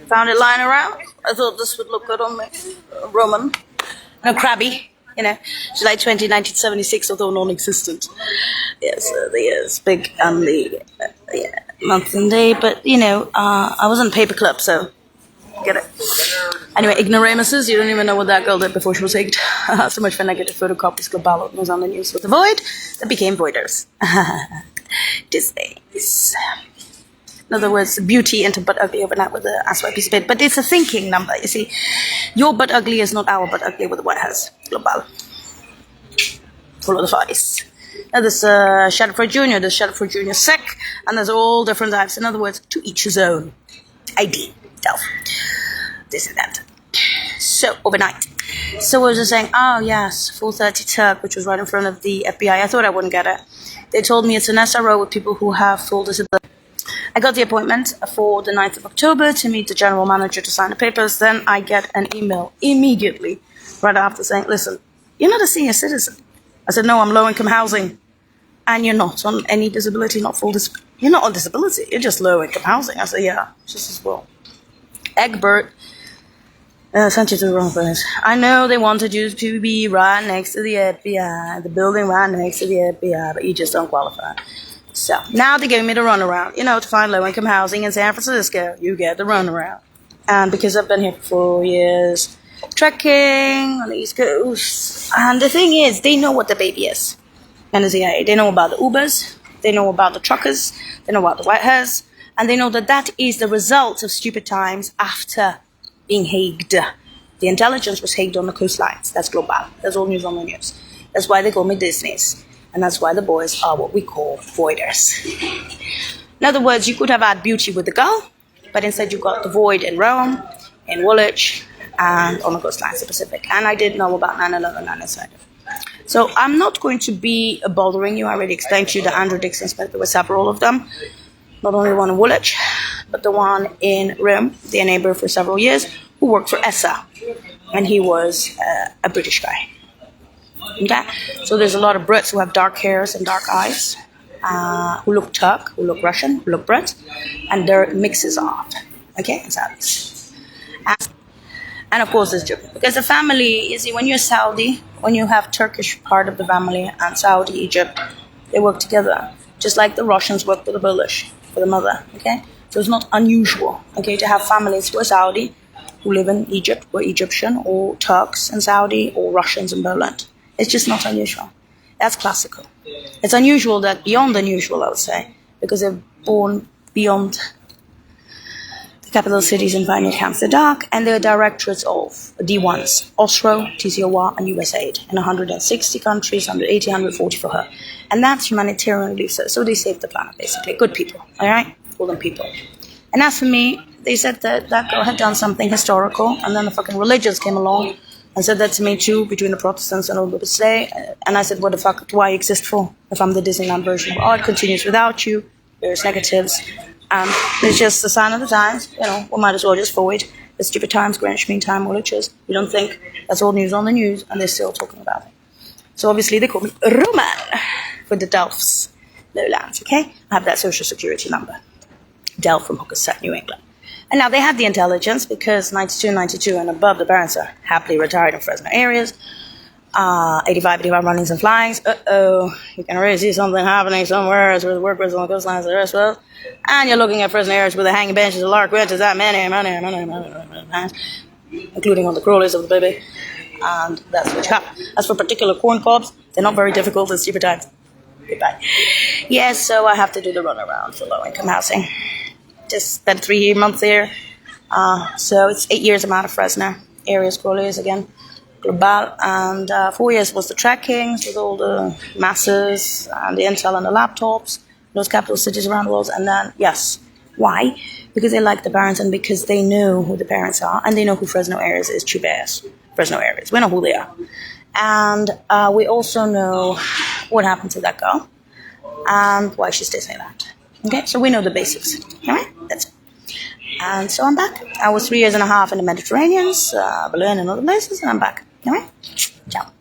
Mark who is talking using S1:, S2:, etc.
S1: Found it lying around. I thought this would look good on me. Roman. No, crabby. July 20, 1976, although non-existent. Yes, the year's big and the month and day. But, I was in paper club, so get it. Anyway, ignoramuses, you don't even know what that girl did before she was egged. So much for negative photocopies. Global was on the news with the void that became voiders. Disney's. In other words, beauty into but ugly overnight with the ass piece of bit. But it's a thinking number, you see. Your but ugly is not our but ugly with the White House. Global. Full of the flies. Now there's Shadowford Jr., there's Shadowford Jr. Sec, and there's all different types. In other words, to each his own. ID. Delph. This and that. So, overnight. So I was just saying, oh yes, 430 Turk, which was right in front of the FBI. I thought I wouldn't get it. They told me it's an SRO with people who have full disability. I got the appointment for the 9th of October to meet the general manager to sign the papers. Then I get an email immediately right after saying, listen, you're not a senior citizen. I said, no, I'm low-income housing. And you're not on any disability, not full disability. You're not on disability, you're just low-income housing. I said, yeah, just as well. Egbert sent you to the wrong place. I know they wanted you to be right next to the FBI, the building right next to the FBI, but you just don't qualify. So now they gave me the runaround, to find low-income housing in San Francisco. You get the runaround. And because I've been here for 4 years, trekking on the East Coast, and the thing is, they know what the baby is. And the CIA, they know about the Ubers, they know about the truckers, they know about the White House, and they know that that is the result of stupid times after being Hagued. The intelligence was Hagued on the coastlines. That's global. That's all news on the news. That's why they call me Disney's. And that's why the boys are what we call voiders. In other words, you could have had beauty with the girl, but instead you got the void in Rome, in Woolwich, and on the coastlines of the Pacific. And I did know about 9/11 and inside. So I'm not going to be bothering you. I already explained to you the Andrew Dixon Smith. There were several of them. Not only one in Woolwich, but the one in Rome, their neighbor for several years, who worked for ESSA. And he was a British guy. Okay? So there's a lot of Brits who have dark hairs and dark eyes, who look Turk, who look Russian, who look Brit, and their mixes off. Okay? And Saudis. And of course, there's Egypt. Because the family, you see, when you're Saudi, when you have Turkish part of the family and Saudi, Egypt, they work together. Just like the Russians work for the Polish, for the mother. Okay? So it's not unusual, okay, to have families who are Saudi, who live in Egypt, or Egyptian, or Turks in Saudi, or Russians in Poland. It's just not unusual. That's classical. It's unusual that beyond unusual, I would say, because they're born beyond the capital cities and pioneer camps. They're dark, and they're directorates of D1s, OSRO, TCOR, and USAID, in 160 countries, 180, 140 for her. And that's humanitarian relief. So they saved the planet, basically. Good people, all right? Call them people. And as for me, they said that that girl had done something historical, and then the fucking religions came along and said that to me too, between the Protestants and all the say. And I said, what the fuck do I exist for if I'm the Disneyland version? Well, it continues without you. There's negatives. It's just a sign of the times. We might as well just forward the stupid times, Greenwich Mean Time, Woolwiches. You don't think that's all news on the news, and they're still talking about it. So obviously they call me Roman for the Delphs Lowlands, okay? I have that social security number. Delph from Hookerset, New England. And now they have the intelligence because 92 and above, the parents are happily retired in Fresno areas. 85 runnings and flyings. You can already see something happening somewhere as with the workers on the coastlines of the well. And you're looking at Fresno areas with the hanging benches, the lark benches, that many, including on the crawlers of the baby. And that's what you have. As for particular corn cobs, they're not very difficult in stupid times. Goodbye. Yes, so I have to do the runaround for low-income housing. Just spent 3 months there. So it's 8 years I'm out of Fresno. Areas, crawlers again. Global. And 4 years was the trackings with all the masses and the intel and the laptops. Those capital cities around the world. And then, yes. Why? Because they like the parents and because they know who the parents are. And they know who Fresno areas is. Cheap ass. Fresno areas. We know who they are. And we also know what happened to that girl. And why she's Disneyland. Okay, so we know the basics. All right, that's it. And so I'm back. I was 3.5 years in the Mediterranean, Berlin and other places, and I'm back. All right, ciao.